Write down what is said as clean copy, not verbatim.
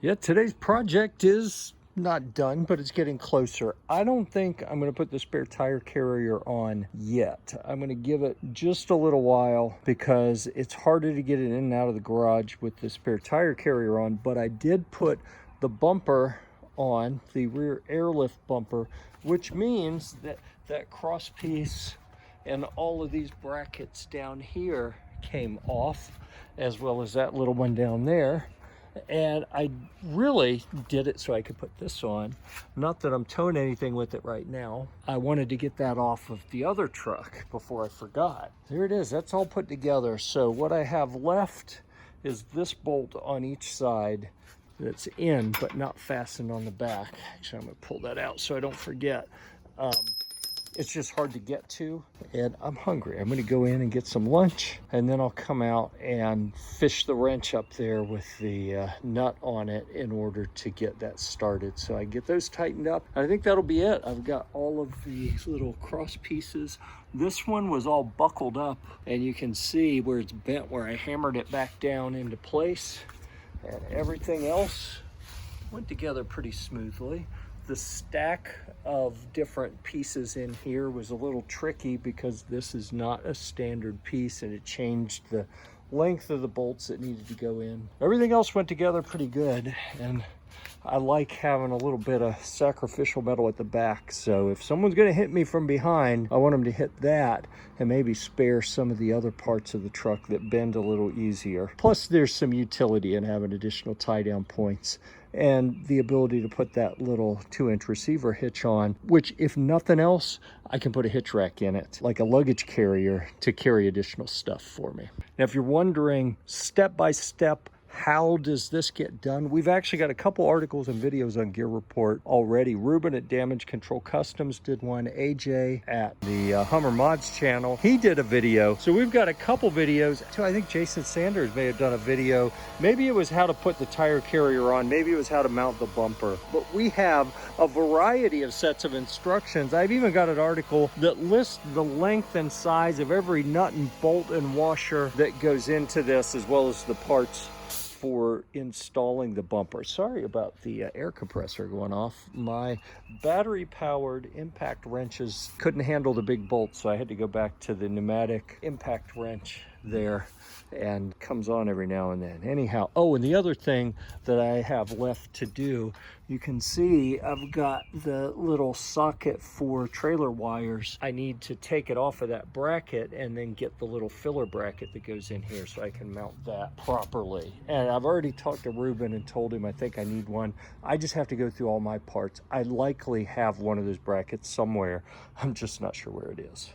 Yeah, today's project is not done, but it's getting closer. I don't think I'm going to put the spare tire carrier on yet. I'm going to give it just a little while because it's harder to get it in and out of the garage with the spare tire carrier on, but I did put the bumper on, the rear airlift bumper, which means that that cross piece and all of these brackets down here came off, as well as that little one down there. And I really did it so I could put this on. Not that I'm towing anything with it right now. I wanted to get that off of the other truck before I forgot. There it is, that's all put together. So what I have left is this bolt on each side that's in but not fastened on the back. Actually, I'm gonna pull that out so I don't forget. It's just hard to get to, and I'm hungry. I'm gonna go in and get some lunch, and then I'll come out and fish the wrench up there with the nut on it in order to get that started. So I get those tightened up. I think that'll be it. I've got all of these little cross pieces. This one was all buckled up, and you can see where it's bent, where I hammered it back down into place, and everything else went together pretty smoothly. The stack of different pieces in here was a little tricky because this is not a standard piece, and it changed the length of the bolts that needed to go in. Everything else went together pretty good, and I like having a little bit of sacrificial metal at the back. So if someone's gonna hit me from behind, I want them to hit that and maybe spare some of the other parts of the truck that bend a little easier. Plus there's some utility in having additional tie down points and the ability to put that little 2-inch receiver hitch on, which if nothing else, I can put a hitch rack in it, like a luggage carrier, to carry additional stuff for me. Now, if you're wondering step by step, how does this get done? We've actually got a couple articles and videos on Gear Report already. Ruben at Damage Control Customs did one. AJ at the Hummer Mods channel, he did a video. So we've got a couple videos. I think Jason Sanders may have done a video. Maybe it was how to put the tire carrier on. Maybe it was how to mount the bumper. But we have a variety of sets of instructions. I've even got an article that lists the length and size of every nut and bolt and washer that goes into this, as well as the parts for installing the bumper. Sorry about the air compressor going off. My battery powered impact wrenches couldn't handle the big bolts, so I had to go back to the pneumatic impact wrench there, and comes on every now and then. Anyhow, oh, and the other thing that I have left to do, you can see I've got the little socket for trailer wires. I need to take it off of that bracket and then get the little filler bracket that goes in here so I can mount that properly. And I've already talked to Ruben and told him I think I need one. I just have to go through all my parts. I likely have one of those brackets somewhere. I'm just not sure where it is.